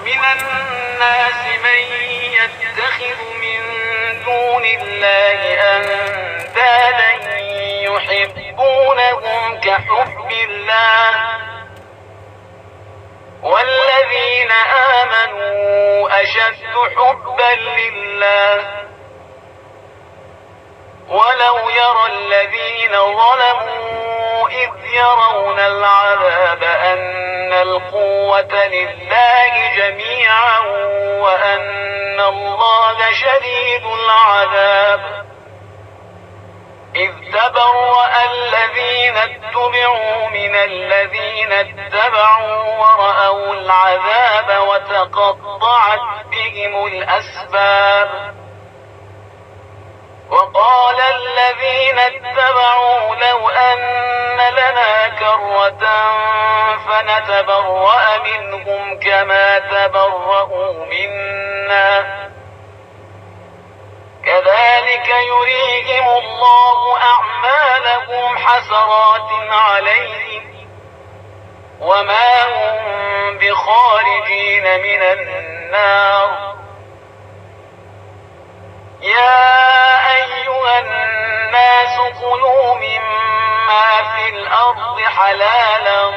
ومن الناس من يتخذ من دون الله أندادا يحبونهم كحب الله والذين آمنوا أشد حبا لله ولو يرى الذين ظلموا إذ يرون العذاب أن القوة لله جميعا وأن الله شديد العذاب إذ تبرأ الذين اتبعوا من الذين اتبعوا ورأوا العذاب وتقطعت بهم الأسباب وقال الذين اتبعوا لو أن لنا كرة فنتبرأ منهم كما تبرأوا منا كذلك يريهم الله أعمالهم حسرات عليهم وما هم بخارجين من النار يا أيها الناس كلوا مما في الأرض حلالا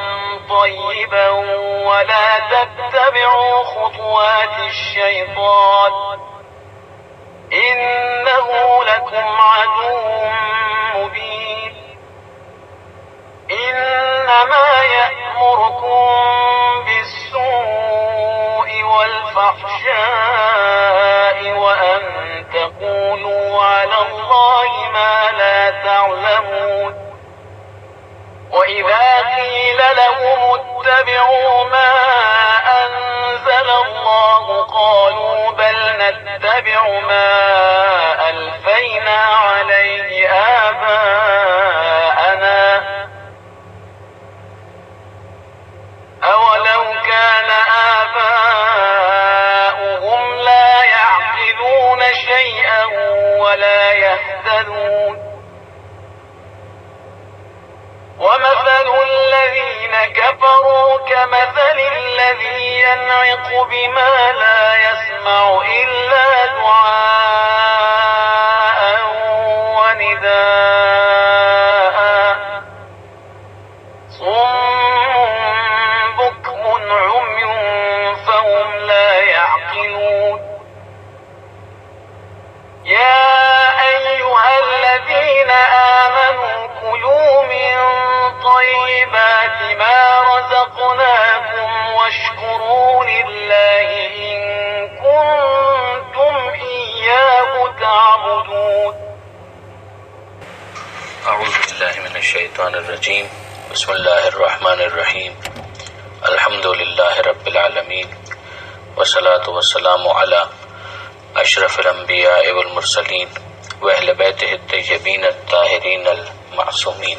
طيبا ولا تتبعوا خطوات الشيطان إنه لكم عدو مبين إنما يأمركم بالسوء والفحشاء وأن تقولوا على الله ما لا تعلمون وإذا قيل لهم اتبعوا ما أنزل الله قالوا بل نتبع ما ألفينا عليه آباءنا أولو كان آباؤهم لا يعقلون شيئا ولا يهتدون ومثل الذين كفروا كمثل الذي ينعق بما لا يسمع إلا دعاء ونداء صم بكم عمي فهم لا يعقلون يا أيها الذين آمنوا كلوا من طيبات ما رزقناكم واشكروا لله إن كنتم إياه تعبدون أعوذ بالله من الشيطان الرجيم بسم الله الرحمن الرحيم الحمد لله رب العالمين والصلاة والسلام على أشرف الأنبياء والمرسلين وأهل بيته الطيبين الطاهرين المعصومين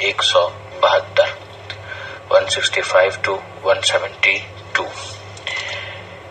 172 165 to 172।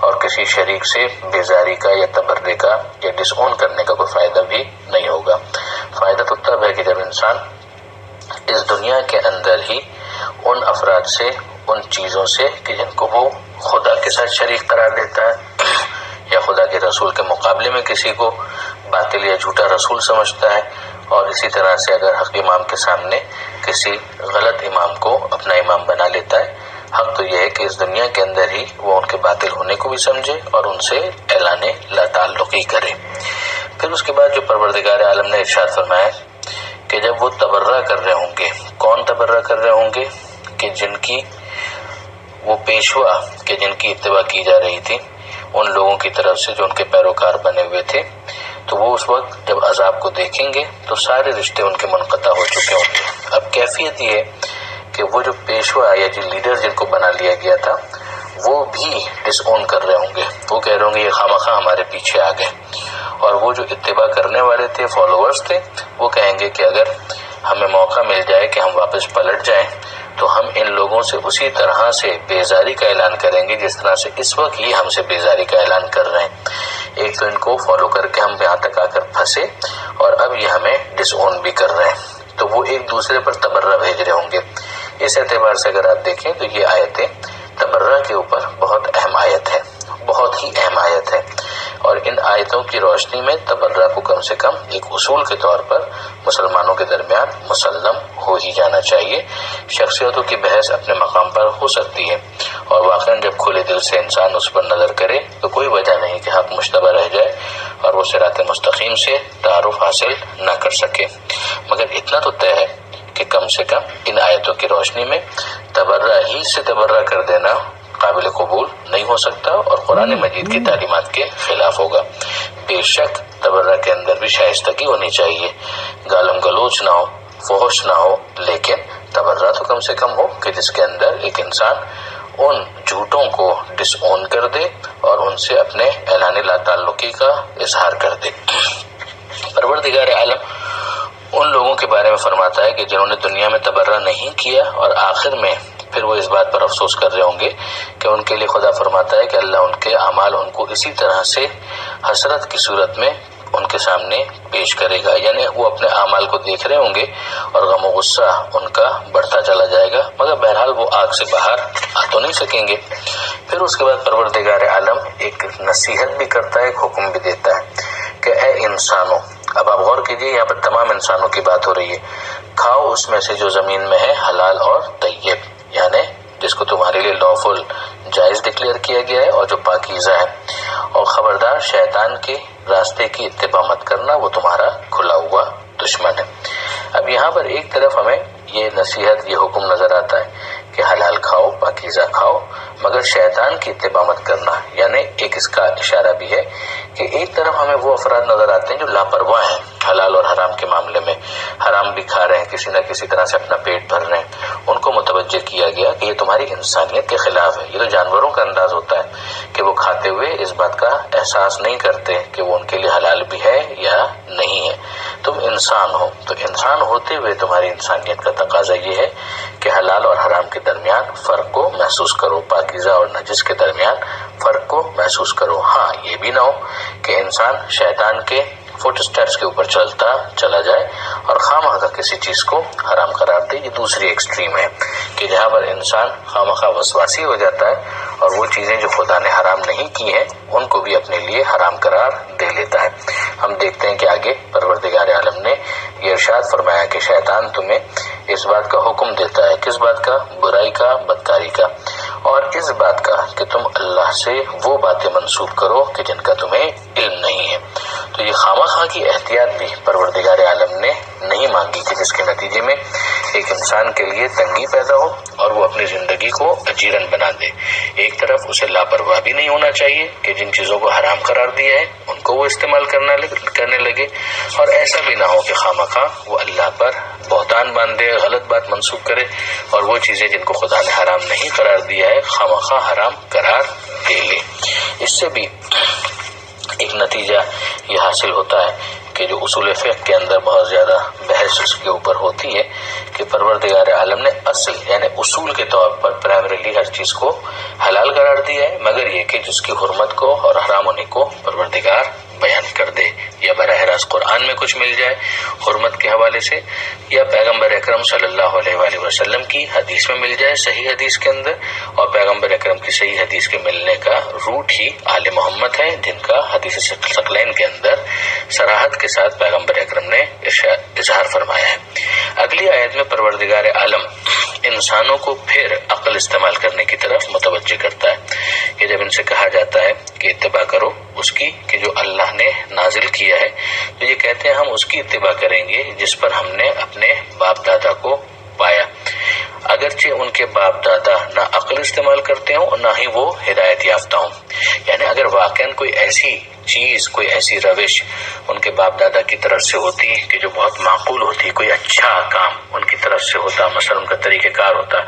اور کسی شریک سے بیزاری کا یا تبرے کا یا ڈس اون کرنے کا کوئی فائدہ بھی نہیں ہوگا۔ فائدہ تو تب ہے کہ جب انسان اس دنیا کے اندر ہی ان افراد سے، ان چیزوں سے کہ جن کو وہ خدا کے ساتھ شریک قرار دیتا ہے یا خدا کے رسول کے مقابلے میں کسی کو باطل یا جھوٹا رسول سمجھتا ہے، اور اسی طرح سے اگر حق امام کے سامنے کسی غلط امام کو اپنا امام بنا لیتا ہے، حق تو یہ ہے کہ اس دنیا کے اندر ہی وہ ان کے باطل ہونے کو بھی سمجھے اور ان سے اعلان لا تعلقی کرے۔ پھر اس کے بعد جو پروردگار عالم نے ارشاد فرمایا کہ جب وہ تبرہ کر رہے ہوں گے، کون تبرہ کر رہے ہوں گے؟ کہ جن کی وہ پیشوا کہ جن کی اتباع کی جا رہی تھی ان لوگوں کی طرف سے جو ان کے پیروکار بنے ہوئے تھے، تو وہ اس وقت جب عذاب کو دیکھیں گے تو سارے رشتے ان کے منقطع ہو چکے ہوں گے۔ اب کیفیت یہ ہے کہ وہ جو پیشوا یا جو لیڈر جن کو بنا لیا گیا تھا وہ بھی ڈس اون کر رہے ہوں گے، وہ کہہ رہے ہوں گے یہ خامخواہ ہمارے پیچھے آ گئے، اور وہ جو اتباع کرنے والے تھے، فالوورز تھے، وہ کہیں گے کہ اگر ہمیں موقع مل جائے کہ ہم واپس پلٹ جائیں تو ہم ان لوگوں سے اسی طرح سے بیزاری کا اعلان کریں گے جس طرح سے اس وقت یہ ہم سے بیزاری کا اعلان کر رہے ہیں۔ ایک تو ان کو فالو کر کے ہم یہاں تک آ کر پھنسے، اور اب یہ ہمیں ڈس اون بھی کر رہے ہیں، تو وہ ایک دوسرے پر تبرہ بھیج رہے ہوں گے۔ اس اعتبار سے اگر آپ دیکھیں تو یہ آیتیں تبرہ کے اوپر بہت اہم آیت ہے، بہت ہی اہم آیت ہے، اور ان آیتوں کی روشنی میں تبرہ کو کم سے کم ایک اصول کے طور پر مسلمانوں کے درمیان مسلم ہو ہی جانا چاہیے۔ شخصیتوں کی بحث اپنے مقام پر ہو سکتی ہے، اور واقعاً جب کھلے دل سے انسان اس پر نظر کرے تو کوئی وجہ نہیں کہ حق مشتبہ رہ جائے اور وہ صراط مستقیم سے تعارف حاصل نہ کر سکے، مگر اتنا تو طے ہے کہ کم سے کم ان آیتوں کی روشنی میں تبرہ ہی سے تبرہ کر دینا قابل قبول نہیں ہو سکتا اور قرآن مجید کی تعلیمات کے خلاف ہوگا۔ بے شک تبرہ کے اندر بھی شائستگی ہونی چاہیے، گالم گلوچ نہ ہو، فحش نہ ہو، لیکن تبرہ تو کم سے کم ہو کہ جس کے اندر ایک انسان ان جھوٹوں کو ڈس اون کر دے اور ان سے اپنے اعلان لا تعلقی کا اظہار کر دے۔ پروردگار عالم ان لوگوں کے بارے میں فرماتا ہے کہ جنہوں نے دنیا میں تبرہ نہیں کیا اور آخر میں پھر وہ اس بات پر افسوس کر رہے ہوں گے کہ ان کے لیے خدا فرماتا ہے کہ اللہ ان کے اعمال ان کو اسی طرح سے حسرت کی صورت میں ان کے سامنے پیش کرے گا، یعنی وہ اپنے اعمال کو دیکھ رہے ہوں گے اور غم و غصہ ان کا بڑھتا چلا جائے گا، مگر بہرحال وہ آگ سے باہر آ تو نہیں سکیں گے۔ پھر اس کے بعد پروردگار عالم ایک نصیحت بھی کرتا ہے، ایک حکم بھی دیتا ہے کہ اے انسانوں، اب آپ غور کیجئے یہاں پر تمام انسانوں کی بات ہو رہی ہے، کھاؤ اس میں سے جو زمین میں ہے حلال اور طیب، یعنی جس کو تمہارے لیے لافل جائز ڈکلیئر کیا گیا ہے اور جو پاکیزہ ہے، اور خبردار شیطان کے راستے کی اتباع مت کرنا، وہ تمہارا کھلا ہوا دشمن ہے۔ اب یہاں پر ایک طرف ہمیں یہ نصیحت، یہ حکم نظر آتا ہے کہ حلال کھاؤ، پاکیزہ کھاؤ، مگر شیطان کی اتباع مت کرنا، یعنی ایک اس کا اشارہ بھی ہے کہ ایک طرف ہمیں وہ افراد نظر آتے ہیں جو لاپرواہ ہیں حلال اور حرام کے معاملے میں، حرام بھی کھا رہے ہیں، کسی نہ کسی طرح سے اپنا پیٹ بھر رہے ہیں، ان کو متوجہ کیا گیا کہ یہ تمہاری انسانیت کے خلاف ہے۔ یہ تو جانوروں کا انداز ہوتا ہے کہ وہ کھاتے ہوئے اس بات کا احساس نہیں کرتے کہ وہ ان کے لیے حلال بھی ہے یا نہیں ہے۔ تم انسان ہو، تو انسان ہوتے ہوئے تمہاری انسانیت کا تقاضا یہ ہے کہ حلال اور حرام کے درمیان فرق کو محسوس کرو، پاکیزہ اور نجس کے درمیان فرق کو محسوس کرو۔ ہاں یہ بھی نہ ہو کہ انسان شیطان کے فٹ سٹیپس کے اوپر چلتا چلا جائے اور خواہ کا کسی چیز کو حرام قرار دے۔ یہ دوسری ایکسٹریم ہے کہ جہاں پر انسان خواہ وسواسی ہو جاتا ہے اور وہ چیزیں جو خدا نے حرام نہیں کی ہیں ان کو بھی اپنے لیے حرام قرار دے لیتا ہے۔ ہم دیکھتے ہیں کہ آگے پروردگار عالم نے یہ ارشاد فرمایا کہ شیطان تمہیں اس بات کا حکم دیتا ہے، کس بات کا؟ برائی کا، بدکاری کا، اور اس بات کا کہ تم اللہ سے وہ باتیں منسوب کرو کہ جن کا تمہیں علم نہیں ہے۔ تو یہ خواہ کی احتیاط بھی پروردگار عالم نے نہیں مانگی کہ جس کے نتیجے میں ایک انسان کے لیے تنگی پیدا ہو اور وہ اپنی زندگی کو اجیرن بنا دے۔ ایک طرف اسے لاپرواہ بھی نہیں ہونا چاہیے کہ جن چیزوں کو حرام قرار دیا ہے ان کو وہ استعمال کرنے لگے، اور ایسا بھی نہ ہو کہ خواہ وہ اللہ پر بہتان باندھے، غلط بات منسوب کرے اور وہ چیزیں جن کو خدا نے حرام نہیں قرار دیا ہے خواہ حرام قرار دے لے۔ اس سے بھی ایک نتیجہ یہ حاصل ہوتا ہے کہ جو اصول فقہ کے اندر بہت زیادہ بحث اس کے اوپر ہوتی ہے کہ پروردگار عالم نے اصل یعنی اصول کے طور پر پرائمریلی ہر چیز کو حلال قرار دیا ہے، مگر یہ کہ جس کی حرمت کو اور حرام ہونے کو پروردگار بیان کر دے، یا براہ راست قرآن میں کچھ مل جائے حرمت کے حوالے سے، یا پیغمبر اکرم صلی اللہ علیہ وآلہ وسلم کی حدیث میں مل جائے صحیح حدیث کے اندر، اور پیغمبر اکرم کی صحیح حدیث کے ملنے کا روٹ ہی آل محمد ہے، جن کا حدیث ثقلین کے اندر صراحت کے ساتھ پیغمبر اکرم نے اظہار فرمایا ہے۔ اگلی آیت میں پروردگار عالم انسانوں کو پھر عقل استعمال کرنے کی طرف متوجہ کرتا ہے کہ جب ان سے کہا جاتا ہے کہ اتباع کرو اس کی کہ جو اللہ نے نازل کیا ہے، تو یہ کہتے ہیں ہم اس کی اتباع کریں گے جس پر ہم نے اپنے باپ دادا کو پایا، اگرچہ ان کے باپ دادا نہ عقل استعمال کرتے ہوں اور نہ ہی وہ ہدایت یافتہ ہوں۔ یعنی اگر واقعاً کوئی ایسی چیز، کوئی ایسی روش ان کے باپ دادا کی طرف سے ہوتی کہ جو بہت معقول ہوتی، کوئی اچھا کام ان کی طرف سے ہوتا، مثلا ان کا طریقہ کار ہوتا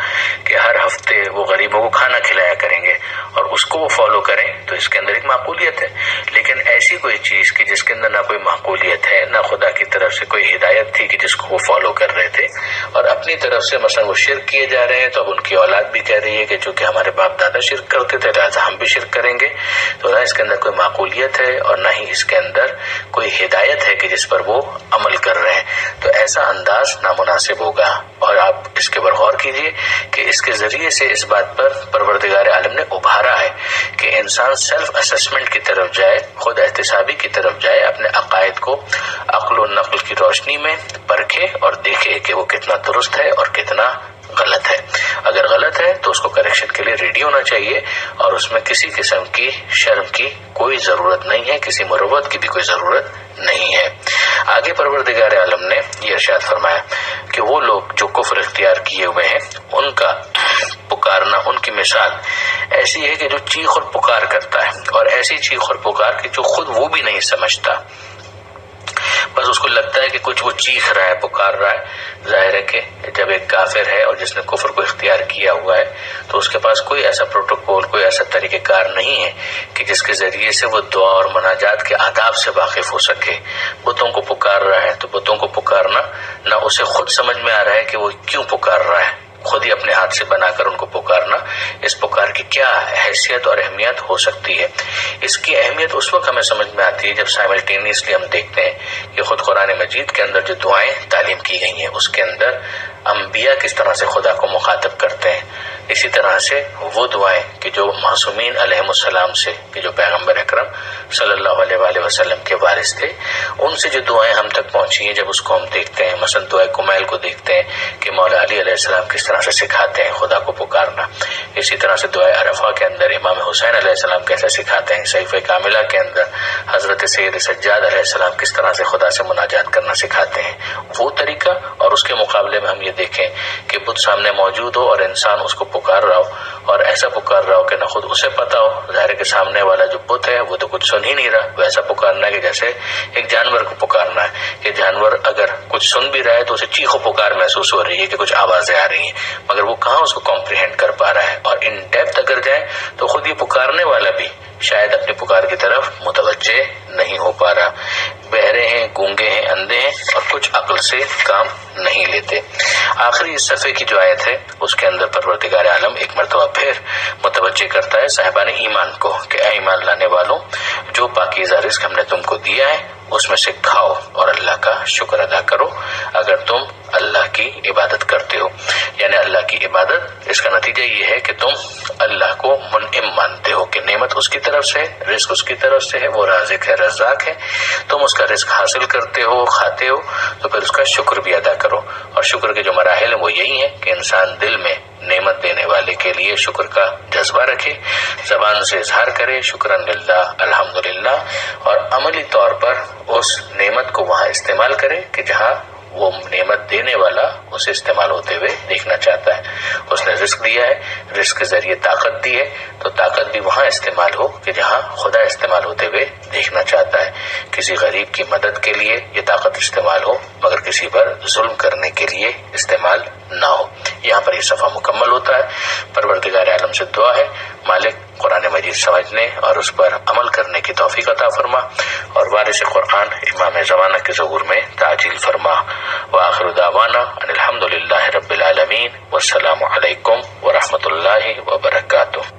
کہ ہر ہفتے وہ غریبوں کو کھانا کھلایا کریں گے اور اس کو وہ فالو کریں، تو اس کے اندر ایک معقولیت ہے۔ لیکن ایسی کوئی چیز کہ جس کے اندر نہ کوئی معقولیت ہے، نہ خدا کی طرف سے کوئی ہدایت تھی کہ جس کو وہ فالو کر رہے تھے، اور اپنی طرف سے مثلا وہ شرک کیے جا رہے ہیں، تو اب ان کی اولاد بھی کہہ رہی ہے کہ چونکہ ہمارے باپ دادا شرک کرتے تھے لہٰذا ہم بھی شرک کریں گے، تو نہ اس کے اندر کوئی معقولیت ہے اور نہ ہی اس کے اندر کوئی ہدایت ہے کہ جس پر وہ عمل کر رہے ہیں، تو ایسا انداز نامناسب ہوگا۔ اور آپ اس کے اوپر غور کیجئے کہ اس کے ذریعے سے اس بات پر پروردگار عالم نے ابھارا ہے کہ انسان سیلف اسسمنٹ کی طرف جائے، خود احتسابی کی طرف جائے، اپنے عقائد کو عقل و نقل کی روشنی میں پرکھے اور دیکھے کہ وہ کتنا درست ہے اور کتنا غلط ہے۔ اگر غلط ہے تو اس کو کریکشن کے لیے ریڈی ہونا چاہیے، اور اس میں کسی قسم کی شرم کی کوئی ضرورت نہیں ہے، کسی مروت کی بھی کوئی ضرورت نہیں ہے۔ آگے پروردگار عالم نے یہ ارشاد فرمایا کہ وہ لوگ جو کفر اختیار کیے ہوئے ہیں ان کا پکارنا، ان کی مثال ایسی ہے کہ جو چیخ اور پکار کرتا ہے، اور ایسی چیخ اور پکار کہ جو خود وہ بھی نہیں سمجھتا، بس اس کو لگتا ہے کہ کچھ وہ چیخ رہا ہے، پکار رہا ہے۔ ظاہر ہے کہ جب ایک کافر ہے اور جس نے کفر کو اختیار کیا ہوا ہے تو اس کے پاس کوئی ایسا پروٹوکول، کوئی ایسا طریقہ کار نہیں ہے کہ جس کے ذریعے سے وہ دعا اور مناجات کے آداب سے واقف ہو سکے۔ بتوں کو پکار رہا ہے تو بتوں کو پکارنا نہ اسے خود سمجھ میں آ رہا ہے کہ وہ کیوں پکار رہا ہے، خود ہی اپنے ہاتھ سے بنا کر ان کو پکارنا، اس پکار کی کیا حیثیت اور اہمیت ہو سکتی ہے۔ اس کی اہمیت اس وقت ہمیں سمجھ میں آتی ہے جب سائملٹینیسلی ہم دیکھتے ہیں کہ خود قرآن مجید کے اندر جو دعائیں تعلیم کی گئی ہیں اس کے اندر انبیاء کس طرح سے خدا کو مخاطب کرتے ہیں، اسی طرح سے وہ دعائیں کہ جو معصومین علیہ السلام سے، کہ جو پیغمبر اکرم صلی اللہ علیہ وآلہ وسلم کے وارث تھے، ان سے جو دعائیں ہم تک پہنچی ہیں، جب اس کو ہم دیکھتے ہیں، مثلا دعائے کمیل کو دیکھتے ہیں کہ مولا علی علیہ السلام کس طرح سے سکھاتے ہیں خدا کو پکارنا، اسی طرح سے دعائے عرفہ کے اندر امام حسین علیہ السلام کیسے سکھاتے ہیں، صحیفہ کاملہ کے اندر حضرت سید سجاد علیہ السلام کس طرح سے خدا سے مناجات کرنا سکھاتے ہیں، وہ طریقہ، اور اس کے مقابلے میں ہم یہ دیکھیں کہ بت سامنے موجود ہو اور انسان اس کو پکار رہا ہو، اور ایسا پکار رہا ہو کہ نہ خود اسے پتا ہو، ظاہر ہے کہ سامنے والا جو بت ہے وہ تو کچھ سن ہی نہیں رہا، ویسا پکارنا ہے کہ جیسے ایک جانور کو پکارنا ہے کہ جانور اگر کچھ سن بھی رہا ہے تو اسے چیخ و پکار محسوس ہو رہی ہے کہ کچھ آوازیں آ رہی ہیں، مگر وہ کہاں اس کو کمپریہینڈ کر پا رہا ہے، اور ان ڈیپتھ اگر جائیں تو خود یہ پکارنے والا بھی شاید اپنی پکار کی طرف متوجہ نہیں ہو پا رہا، بہرے ہیں، گونگے ہیں، اندھے ہیں، اور کچھ عقل سے کام نہیں لیتے۔ آخری اس صفحے کی جو آیت ہے اس کے اندر پروردگار عالم ایک مرتبہ پھر متوجہ کرتا ہے صاحبان ایمان کو کہ اے ایمان لانے والوں، جو پاکیزہ رزق ہم نے تم کو دیا ہے اس میں سے کھاؤ اور اللہ کا شکر ادا کرو اگر تم اللہ کی عبادت کرتے ہو۔ یعنی اللہ کی عبادت، اس کا نتیجہ یہ ہے کہ تم اللہ کو منعم مانتے ہو کہ نعمت اس کی طرف سے، رزق اس کی طرف سے ہے، وہ رازق ہے، رزاق ہے، تم اس کا رزق حاصل کرتے ہو، کھاتے ہو، تو پھر اس کا شکر بھی ادا کرو۔ اور شکر کے جو مراحل ہیں وہ یہی ہیں کہ انسان دل میں نعمت دینے والے کے لیے شکر کا جذبہ رکھے، زبان سے اظہار کرے شکرن للہ، الحمدللہ، اور عملی طور پر اس نعمت کو وہاں استعمال کرے کہ جہاں وہ نعمت دینے والا اسے استعمال ہوتے ہوئے دیکھنا چاہتا ہے۔ اس نے رزق دیا ہے، رزق کے ذریعے طاقت دی ہے، تو طاقت بھی وہاں استعمال ہو کہ جہاں خدا استعمال ہوتے ہوئے دیکھنا چاہتا ہے۔ کسی غریب کی مدد کے لیے یہ طاقت استعمال ہو، مگر کسی پر ظلم کرنے کے لیے استعمال نہ ہو۔ یہاں پر یہ صفحہ مکمل ہوتا ہے۔ پروردگار عالم سے دعا ہے مالک قرآن مجید سمجھنے اور اس پر عمل کرنے کی توفیق عطا فرما، اور وارث قرآن امام زمانہ کے ظہور میں تعجیل فرما۔ وآخر دعوانا ان الحمد للہ رب العالمین، والسلام علیکم ورحمۃ اللہ وبرکاتہ۔